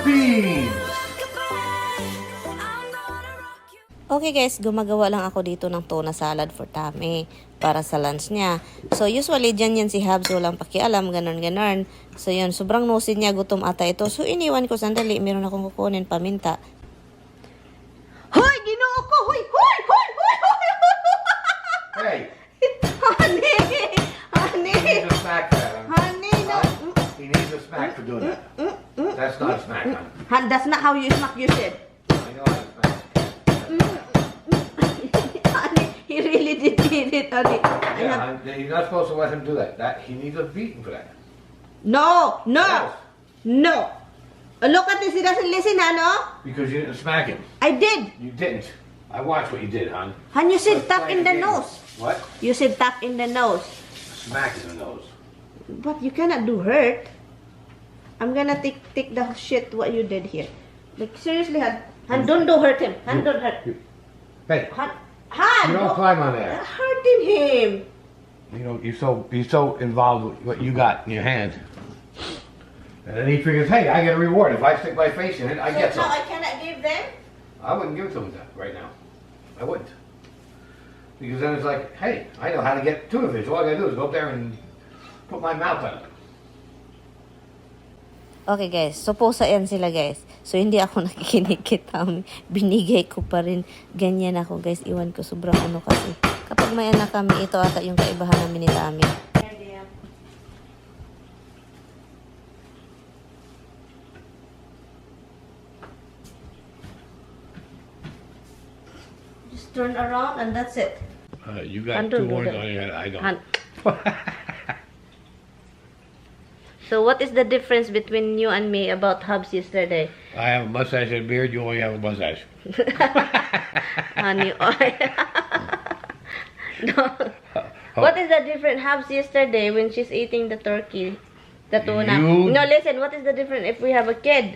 Philippines! Okay guys, gumagawa lang ako dito ng tuna salad for Tami para sa lunch niya. So usually dyan yan si Habs, walang pakialam, ganon. So yun, sobrang nosy niya, gutom ata ito. So iniwan ko sandali, meron akong kukunin paminta. Hoy! Ginoo ko! Hoy! Hey! Honey! He needs a smack for that. Honey, no! He needs a smack for doing that. That's not a smack, hon. That's not how you smack, you said. I know how to smack. Honey, he really did it, honey. Yeah, you're not supposed to let him do that. He needs a beating for that. No! Yes. No! Look at this, he doesn't listen, no? Because you didn't smack him. I did. You didn't. I watched what you did, hon. Han, you said Let's tap play in the the game. nose. What? You said tap in the nose. Smack in the nose. But you cannot do hurt. I'm gonna take the shit what you did here. Like seriously, Han, don't hurt him. Han, don't hurt. Hey, Han, you don't climb on there. hurting him. You know, you're so involved with what you got in your hand. And then he figures, hey, I get a reward. If I stick my face in it, I get So now something. I cannot give them? I wouldn't give it to him right now. I wouldn't. Because then it's like, hey, I know how to get tuna fish. All I gotta do is go up there and put my mouth on it. Okay guys, so posa yan sila guys. So hindi ako nakikinig kay Tami. Binigay ko pa rin. Ganyan ako guys. Iwan ko sobrang ano kasi. Kapag may anak kami, ito ata yung kaibahan namin ni Tami. Just turn around and that's it. You got two horns on your head. I don't. So what is the difference between you and me about Hubs yesterday? I have a mustache and a beard. You only have a mustache. Honey, no. What is the difference? Hubs yesterday when she's eating the turkey, the tuna. No, listen. What is the difference if we have a kid?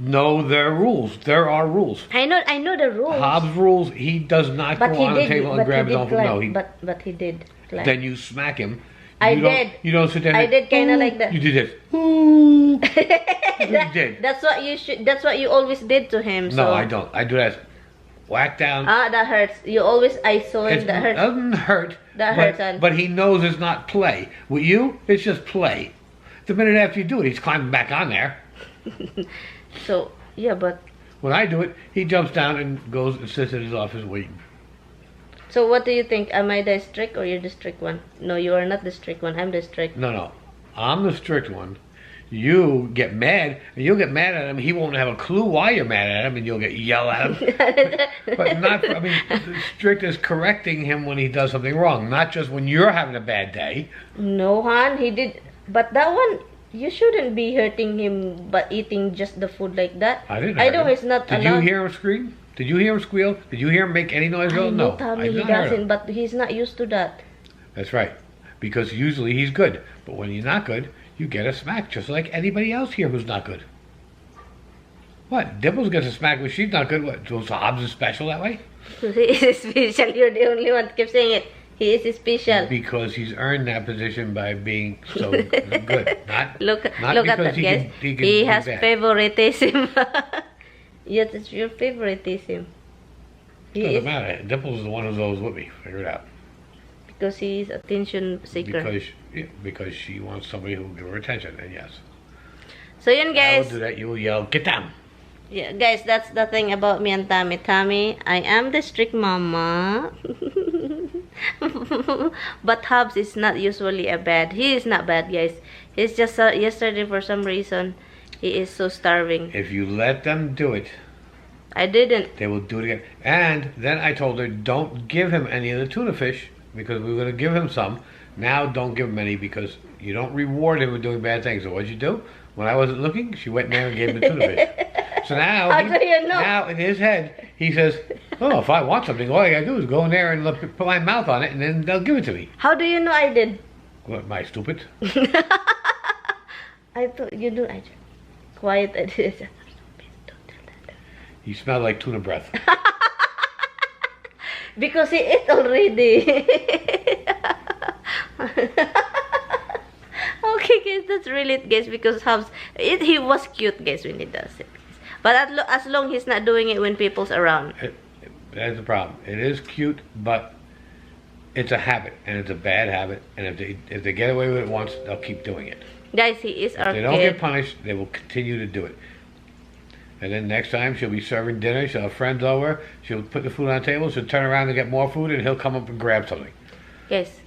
No, there are rules. There are rules. I know the rules. Hobbs rules. He does not go on the table and grab his own food. No, but he did. Climb. Then you smack him. I did. You don't sit there. I did kind of like that. You did this. You did. That's what you should. That's what you always did to him. So. No, I don't. I do that. Whack down. That hurts. You always isolate. That hurts. It doesn't hurt. That hurts. But he knows it's not play. With you, it's just play. The minute after you do it, he's climbing back on there. So yeah, but when I do it, he jumps down and goes and sits in his office waiting. So what do you think? Am I the strict or you're the strict one? No, you are not the strict one. I'm the strict. No. I'm the strict one. You get mad, and you'll get mad at him. He won't have a clue why you're mad at him, and you'll get yelled at him. But not, I mean, the strict is correcting him when he does something wrong, not just when you're having a bad day. No, Han, he did. But that one, you shouldn't be hurting him, but eating just the food like that. I didn't. I know he's not allowed. Did you hear him scream? Did you hear him squeal? Did you hear him make any noise? I know, No, Tommy, he doesn't, but he's not used to that. That's right. Because usually he's good. But when you're not good, you get a smack, just like anybody else here who's not good. What? Dimples gets a smack when she's not good. What? So Hobbs is special that way? He is special. You're the only one that keeps saying it. He is special. Because he's earned that position by being so good. Look at that, he guys. He has favoritism. Yes, it's your favoritism. Doesn't matter. Dimples is the one who's always with me. Figure it out. Because he's attention seeker. Because she wants somebody who will give her attention, and yes. So yun guys. I will do that. You will yell, get down. Yeah, guys, that's the thing about me and Tami. Tami, I am the strict mama. But Hobbs is not usually a bad. He is not bad, guys. He's just yesterday for some reason. He is so starving. If you let them do it, I didn't. They will do it again. And then I told her, don't give him any of the tuna fish because we were going to give him some. Now don't give him any because you don't reward him with doing bad things. So what'd you do? When I wasn't looking, she went in there and gave him the tuna fish. So now, now in his head, he says, oh, if I want something, all I got to do is go in there and put my mouth on it and then they'll give it to me. How do you know I did? What, am I stupid? I thought you do. Quiet. I did. You smell like tuna breath. Because he ate already. Okay, guys, that's really it, guys, because he was cute, guys, when he does it. But as long he's not doing it when people's around. That's the problem. It is cute, but it's a habit, and it's a bad habit. And if they get away with it once, they'll keep doing it. Guys, he is our kid. If they don't get punished, they will continue to do it. And then next time, she'll be serving dinner. She'll have friends over. She'll put the food on the table. She'll turn around and get more food, and he'll come up and grab something. Guys,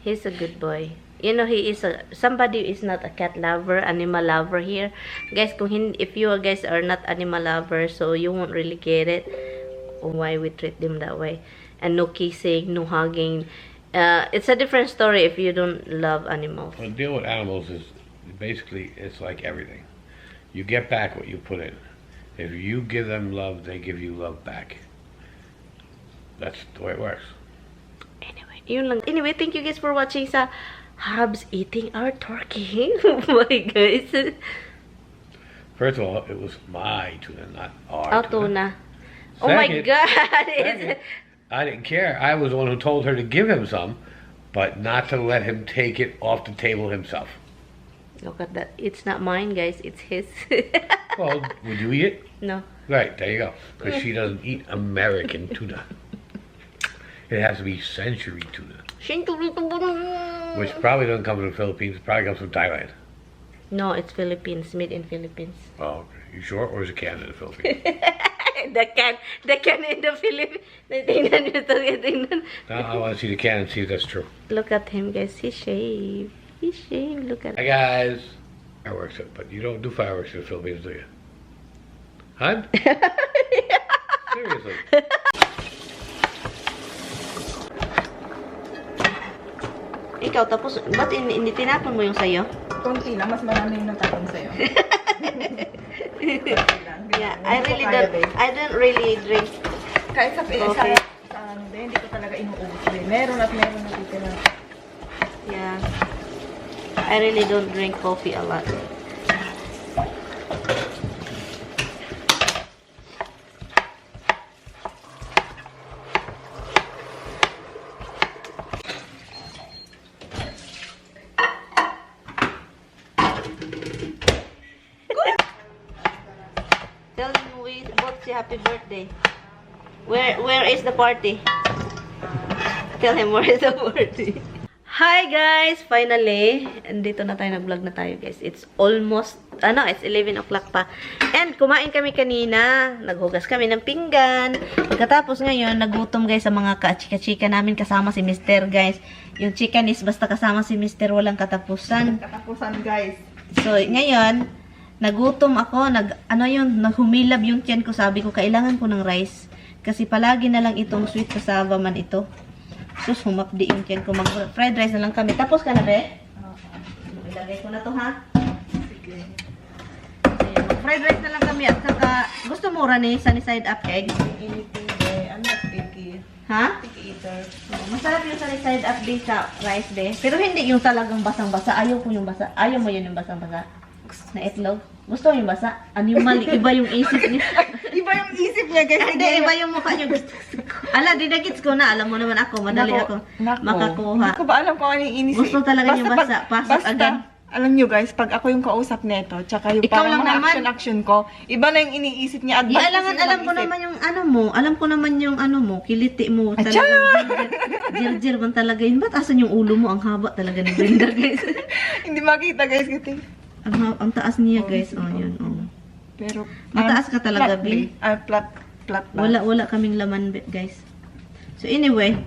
he's a good boy. You know, he is somebody who is not a cat lover, animal lover here. Guys, if you guys are not animal lovers, so you won't really get it why we treat them that way. And no kissing, no hugging. It's a different story if you don't love animals. Well, the deal with animals is basically it's like everything. You get back what you put in. If you give them love, they give you love back. That's the way it works. Anyway, thank you guys for watching sa Habs eating our turkey. Bye, guys. First of all, it was my tuna, not our tuna. Second, oh my God. Second, I didn't care. I was the one who told her to give him some, but not to let him take it off the table himself. Look at that. It's not mine, guys. It's his. Well, would you eat it? No. Right, there you go. Because she doesn't eat American tuna. It has to be century tuna. Which probably doesn't come from the Philippines. It probably comes from Thailand. No, it's Philippines. Made in Philippines. Oh, okay. You sure? Or is it Canada in the Philippines? the can in the Philippines. I want to see the can and see if that's true. Look at him, guys. He's shaved. He's shaved. Look at him. Hi, guys. Fireworks, but you don't do fireworks in the Philippines, do you? Huh? Seriously. Ikaw, tapos, ba't hindi tinapon mo yung sayo? Konti lang, mas marami yung natapon sa'yo. Yeah, I don't really drink. Kahit sa Okay. hindi ko talaga inuubos. Meron at meron natitira. Yeah. I really don't drink coffee a lot. Tell him we both say happy birthday. Where is the party? Tell him where is the party. Hi guys! Finally, andito na tayo, nag-vlog na tayo guys. It's almost, it's 11 o'clock pa. And kumain kami kanina. Naghugas kami ng pinggan. Pagkatapos ngayon, nagutom guys sa mga ka-chika-chika namin kasama si Mr. guys. Yung chicken is basta kasama si Mr. walang katapusan. Katapusan guys. So, ngayon, nagutom ako, naghumilab yung tiyan ko. Sabi ko, kailangan ko ng rice. Kasi palagi na lang itong sweet cassava man ito. Sus, humapdi yung tiyan ko. Mag-fried rice na lang kami. Tapos ka na, be? Ilagay ko na to, ha? Sige. Mag-fried rice na lang kami. At saka, gusto mo ni sunny side up egg? Anything be. I'm not picky. Ha? Picky eater. Masarap yung sunny side up din sa rice, be. Pero hindi yung talagang basang-basa. Ayaw ko yung basa. Ayaw mo yun yung basang-basa. Na itlog. Gusto mo yung basa? Animal, iba yung isip niya. Iba yung isip niya guys. Hindi, iba yung mukha niya. Ala, dinagits ko na. Alam mo naman ako. Madali ako makakuha. Hindi ko ba alam kung ano yung inisip. Gusto talaga yung basa. Pasok agad. Alam nyo guys, pag ako yung kausap neto, tsaka yung Ikaw parang lang mga naman. action ko, iba na yung iniisip niya. At Alam ko naman yung ano mo. Alam ko naman yung ano mo. Kiliti mo. Talagang jir-jir man talaga yun. Ba't asan yung ulo mo? Ang haba talaga ni Brenda, guys. Hindi makita guys. Kasi Ang taas niya, guys. Oh, yun. Oh. pero Mataas ka talaga, Bi. Flat ba? Wala kaming laman, guys. So, anyway.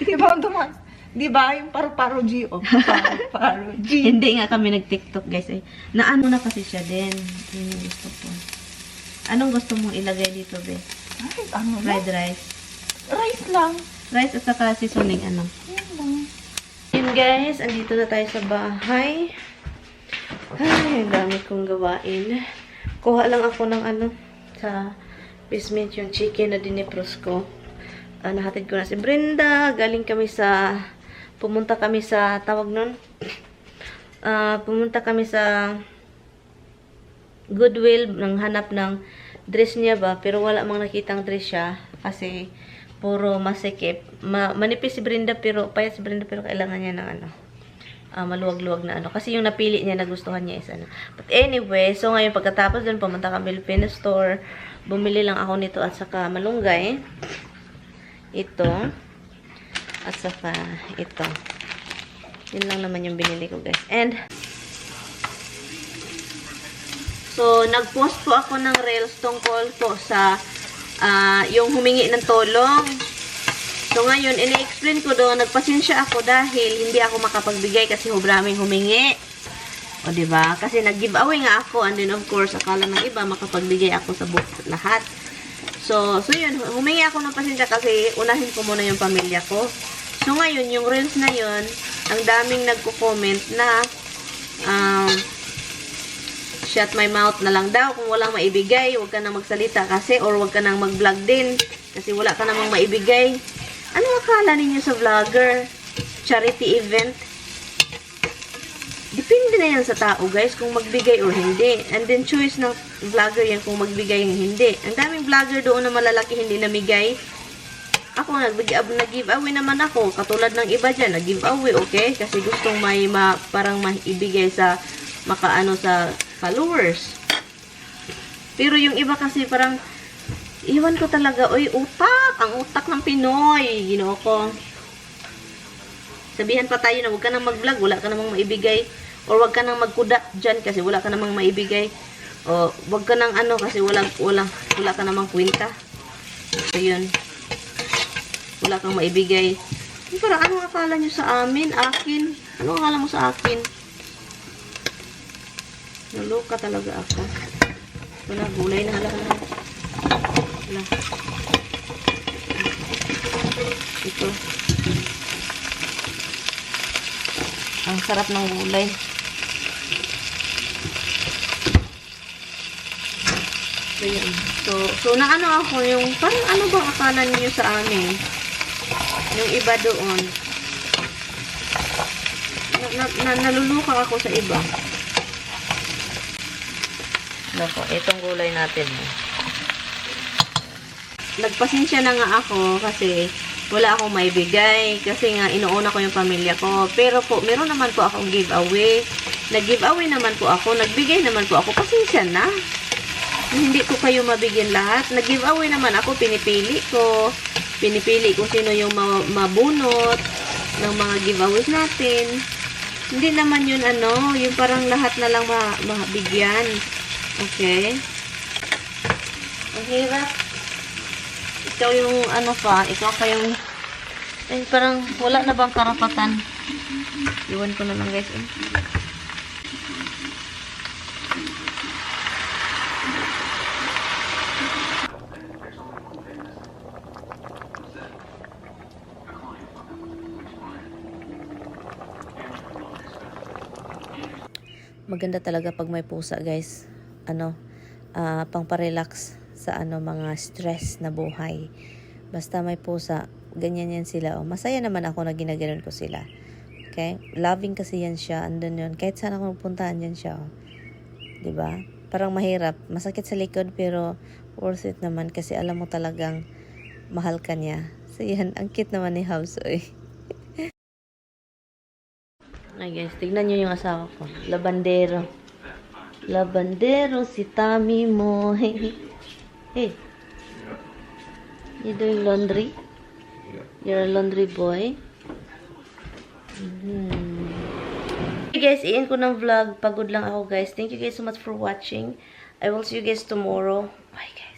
Diba ang tumas? Diba yung paru-paro G? Oh, paru-paro G. Hindi nga kami nag-TikTok, guys. Naano na kasi siya din. Yun yung gusto ko. Anong gusto mong ilagay dito, Be? Ay, ano na? Fried rice. Rice lang. Rice at saka seasoning, ano? Yan lang. Yun, guys. Andito na tayo sa bahay. Ay, ang dami kong gawain. Kuha lang ako ng sa basement yung chicken na dinipros ko. Nahatid ko na si Brenda. Pumunta kami sa, tawag nun? Pumunta kami sa Goodwill nang hanap ng dress niya ba. Pero wala mang nakitang dress siya. Kasi puro masikip. Manipis si Brenda pero, payat si Brenda pero kailangan niya ng maluwag-luwag na ano. Kasi yung napili niya, nagustuhan niya is ano. But anyway, so ngayon pagkatapos dun, pumunta kami Filipino store. Bumili lang ako nito at saka malunggay. Ito. At saka ito. Yun lang naman yung binili ko, guys. And, so, nag-post po ako ng reels tungkol po sa yung humingi ng tulong. So, ngayon, ini-explain ko doon, nagpasensya ako dahil hindi ako makapagbigay kasi maraming humingi. O, diba? Kasi nag-giveaway nga ako and then, of course, akala ng iba makapagbigay ako sa lahat. So, yun, humingi ako ng pasensya kasi unahin ko muna yung pamilya ko. So, ngayon, yung reels na yun, ang daming nagko-comment na shut my mouth na lang daw. Kung walang maibigay, huwag ka nang magsalita kasi or huwag ka nang mag-vlog din kasi wala ka namang maibigay. Ano akala ninyo sa vlogger? Charity event? Depende na yan sa tao, guys, kung magbigay or hindi. And then, choice ng vlogger yan kung magbigay o hindi. Ang daming vlogger doon na malalaki hindi namigay. Ako, nag-giveaway naman ako. Katulad ng iba dyan, nag-giveaway, okay? Kasi gustong parang maibigay sa, makaano sa followers. Pero yung iba kasi parang, iwan ko talaga, oy, utak! Ang utak ng Pinoy! Ginoo ko. Sabihan pa tayo na huwag ka nang mag-vlog, wala ka namang maibigay. Or huwag ka nang magkuda dyan kasi wala ka namang maibigay. O huwag ka nang ano kasi wala ka namang kwenta. So yun. Wala kang maibigay. Parang anong akala nyo sa amin? Akin? Anong akala mo sa akin? Naluka talaga ako. Wala, gulay na halaman. Wala. Ito. Ang sarap ng gulay. So, yun. So naano ako yung, parang ano bang akala niyo sa amin? Yung iba doon. Naluluka ako sa iba. Nako, itong gulay natin. Nagpasensya na nga ako kasi wala akong maibigay. Kasi nga, inuuna ko yung pamilya ko. Pero po, meron naman po akong giveaway. Nag-giveaway naman po ako. Nagbigay naman po ako. Pasensya na. Hindi ko kayo mabigyan lahat. Nag-giveaway naman ako. Pinipili ko. Pinipili kung sino yung mabunot ng mga giveaways natin. Hindi naman yun ano, yung parang lahat na lang mabigyan. Okay? Ang hirap. Ikaw yung ano pa, ikaw pa yung parang wala na bang karapatan. Iwan ko na lang, guys. Maganda talaga pag may pusa, guys. Ano, pang-relax sa mga stress na buhay. Basta may pusa, ganyan yan sila. O, masaya naman ako na ginaganon ko sila. Okay? Loving kasi yan siya. Andun yun. Kahit saan ako magpuntaan yan siya. O. Diba? Parang mahirap. Masakit sa likod pero worth it naman kasi alam mo talagang mahal ka niya. So yan, ang cute naman ni House. Ay guys, tignan nyo yung asawa ko. Labandero. Labandero si Tami mo. Hey. You doing laundry? You're a laundry boy? Hey guys, i-end ko ng vlog. Pagod lang ako guys. Thank you guys so much for watching. I will see you guys tomorrow. Bye guys.